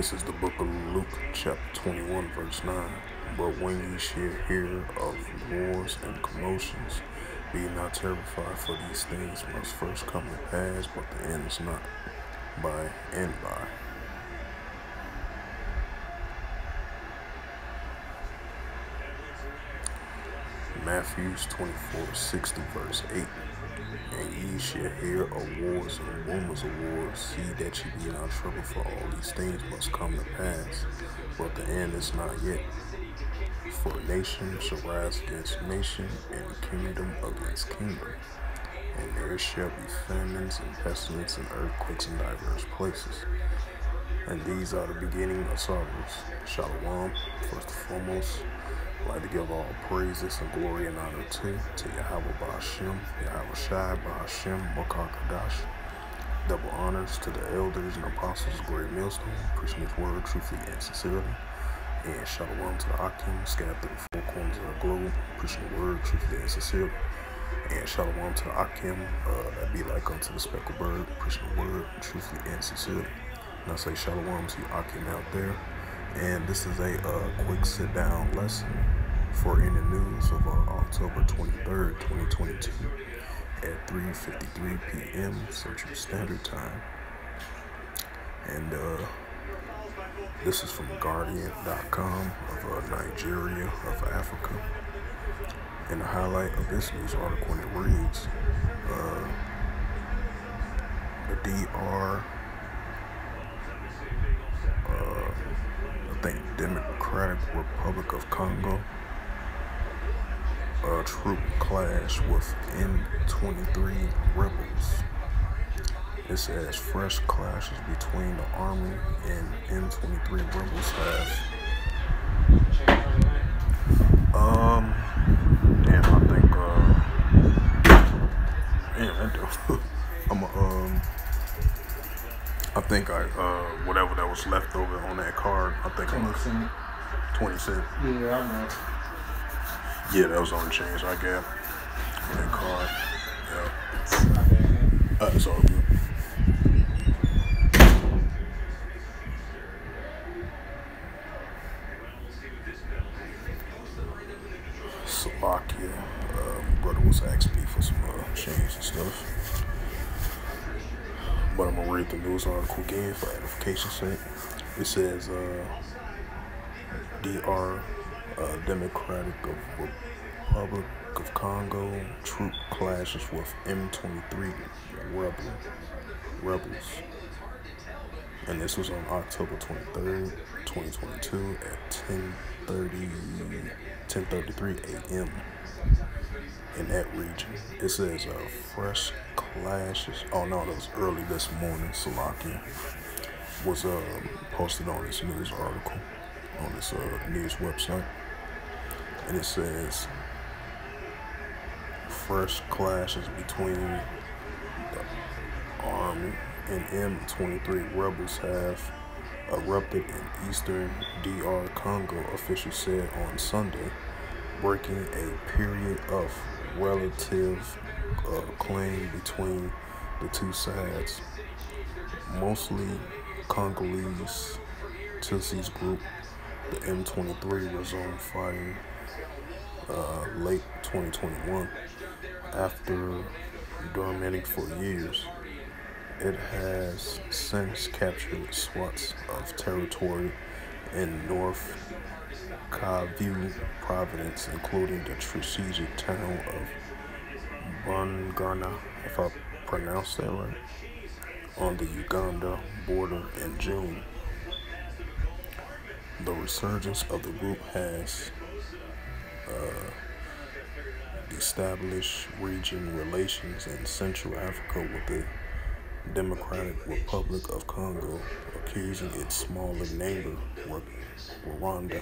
This is the book of Luke, chapter 21, verse 9. But when ye shall hear of wars and commotions, be not terrified, for these things must first come to pass, but the end is not by and by. Matthews 24:60, verse 8. And ye shall hear of wars and rumors of wars. See that ye be not troubled, for all these things must come to pass, but the end is not yet. For nation shall rise against nation, and kingdom against kingdom. And there shall be famines and pestilence and earthquakes in diverse places. And these are the beginning of sorrows. Shalom, first and foremost. I'd like to give all praises and glory and honor to Yahweh Ba'Hashem, Yahweh Shai Ba'Hashem, Makakadash. Double honors to the elders and apostles of Great Millstone, preaching His word truthfully and sincerely. And shalom to the Akim, scattered through the four corners of the globe, preaching the word truthfully and sincerely. And shalom to the Akim, that be like unto the speckled bird, preaching the word truthfully and sincerely. And I say shalom to you Akim out there. And this is a quick sit-down lesson for any news of October 23rd, 2022 at 3:53 p.m. Central Standard Time. And this is from Guardian.com of Nigeria, of Africa. And the highlight of this news article, and it reads, the DR, Democratic Republic of Congo, troop clash with M23 rebels. It says fresh clashes between the army and M23 rebels have. Whatever that was left over on that card, I think 20 cents. 20 cents. Yeah, I know. Yeah, that was on the change I got on that card. Yeah. It's all good. Slovakia. Brother was asking me for some change and stuff. But I'm gonna read the news article again for edification's sake. It says, DR, Democratic Republic of Congo, troop clashes with M23 rebels. And this was on October 23rd, 2022 at 10:33 a.m. in that region. It says fresh clashes. Oh no, that was early this morning. Slovakia was posted on this news article on this news website, and it says fresh clashes between the army and M23 rebels have erupted in eastern DR Congo, officials said on Sunday, breaking a period of relative claim between the two sides. Mostly Congolese Tutsi's group, the M23, resumed fighting late 2021 after dormant for years. It has since captured swaths of territory in North Kivu province, including the strategic town of Bunagana, if I pronounced that right, on the Uganda border in June. The resurgence of the group has established region relations in Central Africa with the Democratic Republic of Congo, accusing its smaller neighbor, Rwanda,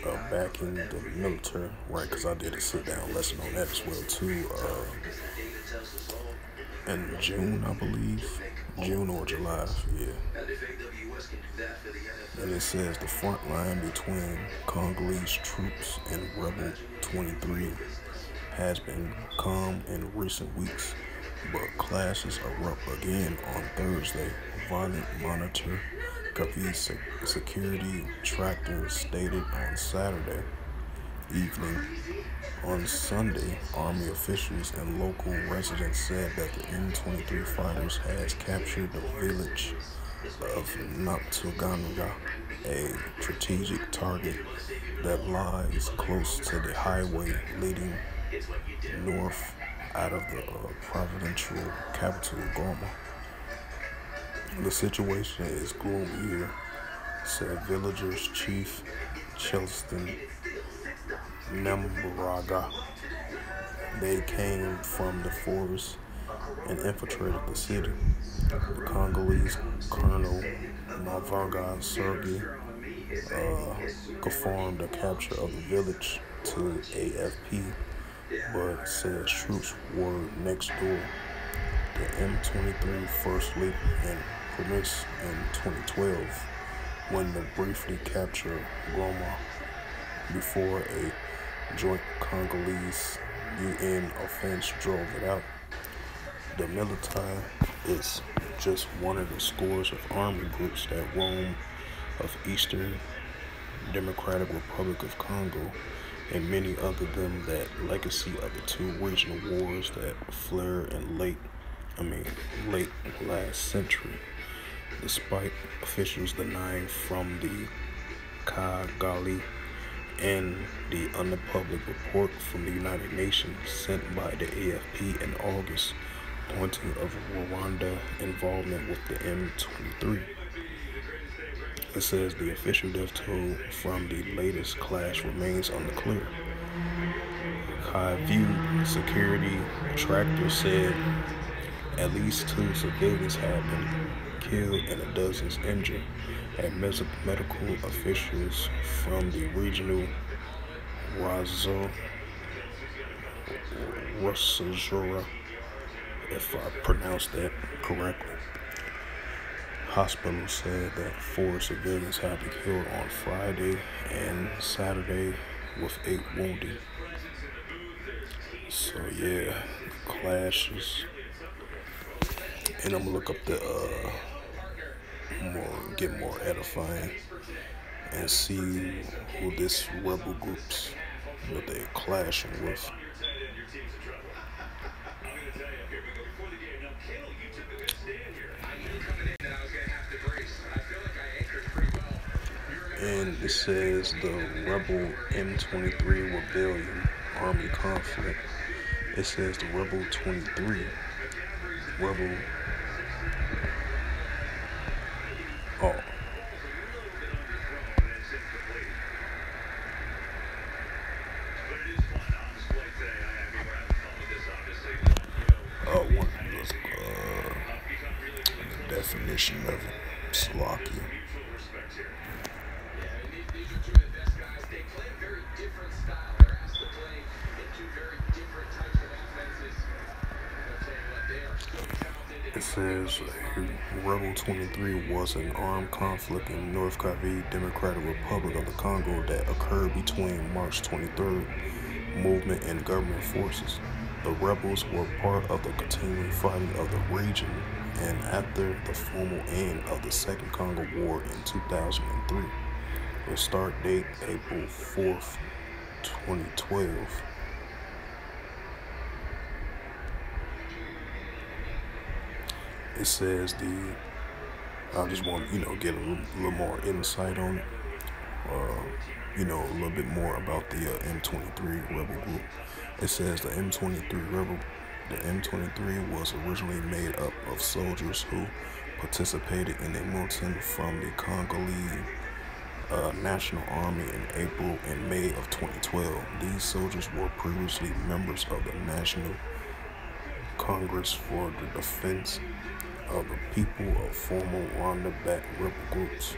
of backing the military. Right, because I did a sit-down lesson on that as well too. In June, I believe. June or July, yeah. And it says the front line between Congolese troops and Rebel 23 has been calm in recent weeks, but clashes erupt again on Thursday. Violent monitor Cavite security tractor stated on Saturday evening. On Sunday, Army officials and local residents said that the M23 fighters has captured the village of Naptuganga, a strategic target that lies close to the highway leading north out of the provincial capital, Goma. The situation is gloomy here, said villagers chief Chelston Nambaraga. They came from the forest and infiltrated the city. The Congolese Colonel Mavanga Sergei confirmed the capture of the village to AFP, but said troops were next door. The M23 first leaped in premise in 2012 when they briefly captured Goma before a joint Congolese UN offense drove it out. The military is just one of the scores of army groups that roam of Eastern Democratic Republic of Congo and many other them that legacy of the two regional wars that flared in late last century, despite officials denying from the Kigali and the unpublic report from the United Nations sent by the AFP in August pointing of Rwanda involvement with the M23. It says the official death toll from the latest clash remains unclear. High-View security tractor said at least 2 civilians have been killed and dozens injured, and medical officials from the regional Rwazajura, if I pronounced that correctly, hospital said that 4 civilians have been killed on Friday and Saturday with 8 wounded. So yeah, clashes. And I'm gonna look up the get more edifying and see who this rebel groups that they clashing with. And it says the rebel M23 rebellion army conflict. It says the rebel 23 rebel. Oh. One the definition of it. Slocky. It says Rebel 23 was an armed conflict in North Kivu, Democratic Republic of the Congo that occurred between March 23rd movement and government forces. The rebels were part of the continuing fighting of the region and after the formal end of the Second Congo War in 2003. The start date April 4th, 2012. It says I just want get a little more insight on it, a little bit more about the M23 rebel group. It says the M23 was originally made up of soldiers who participated in a militant from the Congolese National Army in April and May of 2012. These soldiers were previously members of the National Congress for the Defense of the People of former Rwanda-backed rebel groups.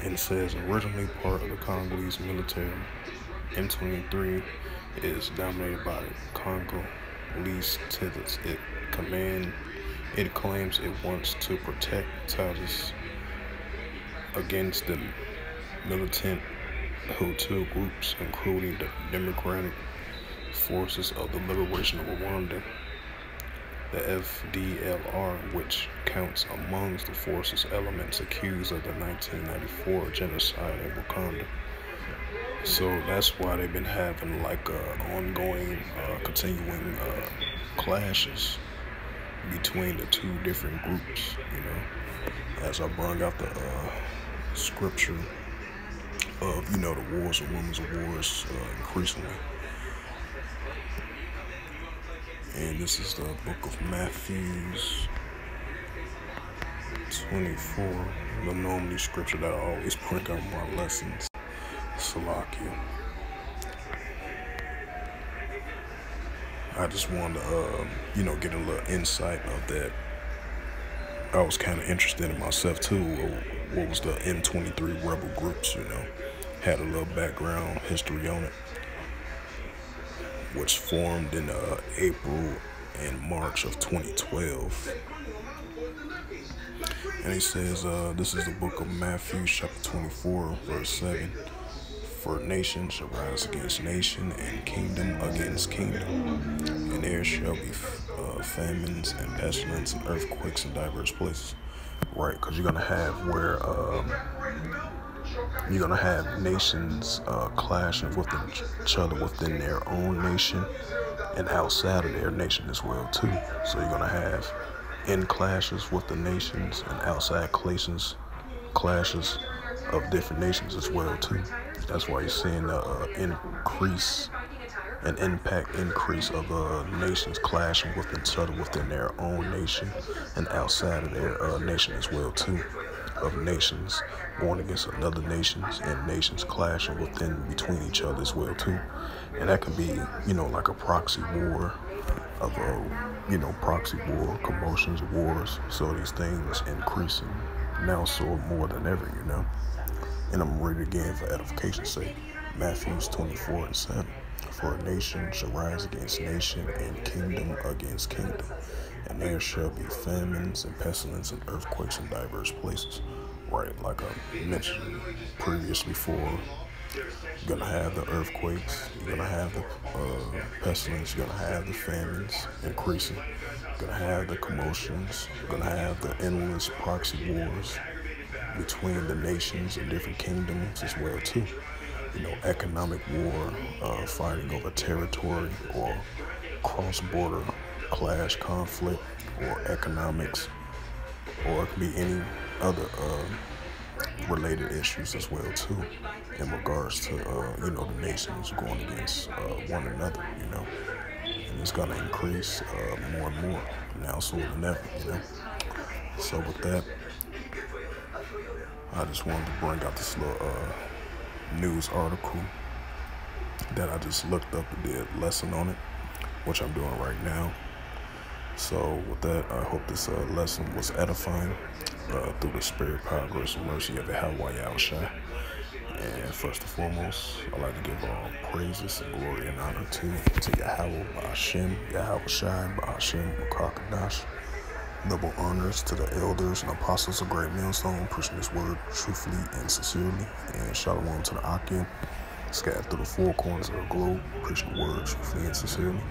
And it says originally part of the Congolese military, M23 is dominated by the Congolese titans. It claims it wants to protect titans against the militant Hutu groups, including the Democratic Forces of the Liberation of Rwanda, the FDLR, which counts amongst the forces elements accused of the 1994 genocide in Congo. So that's why they've been having like ongoing, continuing clashes between the two different groups, as I brought out the scripture of, the wars and rumors of wars increasingly. And this is the book of Matthew 24, the normally scripture that I always bring out in my lessons. Salakia. I just wanted to, get a little insight of that. I was kind of interested in myself too. What was the M23 rebel groups, had a little background history on it, which formed in April and March of 2012. And he says, this is the book of Matthew, chapter 24, verse 7. For nation shall rise against nation, and kingdom against kingdom. And there shall be famines and pestilence and earthquakes in diverse places. Right, because you're going to have you're going to have nations clashing with each other within their own nation and outside of their nation as well, too. So you're going to have in clashes with the nations and outside clashes of different nations as well, too. That's why you're seeing the increase of nations clashing with each other within their own nation and outside of their nation as well, too. Of nations going against another nations and nations clashing between each other as well, too. And that could be, like a proxy war of proxy war, commotions, wars. So these things increasing now so more than ever, And I'm reading again for edification's sake. Matthew 24 and 7. For a nation shall rise against nation, and kingdom against kingdom. And there shall be famines and pestilence and earthquakes in diverse places. Right, like I mentioned previously you're going to have the earthquakes, you're going to have the pestilence, you're going to have the famines increasing, you're going to have the commotions, you're going to have the endless proxy wars between the nations and different kingdoms as well, too. Economic war, fighting over territory or cross-border clash, conflict, or economics, or it could be any other related issues as well, too, in regards to, the nations going against one another, and it's going to increase more and more now so than ever, So with that, I just wanted to bring out this little news article that I just looked up and did a lesson on it, which I'm doing right now. So with that, I hope this lesson was edifying through the spirit, power, grace, and mercy of Yahweh Yahushua. And first and foremost, I'd like to give all praises and glory and honor to Yahweh Ba'ashem, Yahweh Shai, Ba'ashem, Makakadash. Double honors to the elders and apostles of Great Millstone, preaching this word truthfully and sincerely. And shalom to the Akim, scattered through the four corners of the globe, preaching the word truthfully and sincerely.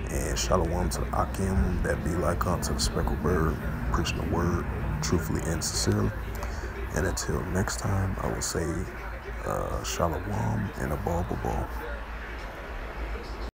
And shalom to the Akim that be like unto the speckled bird, preaching the word truthfully and sincerely. And until next time, I will say shalom and a ball.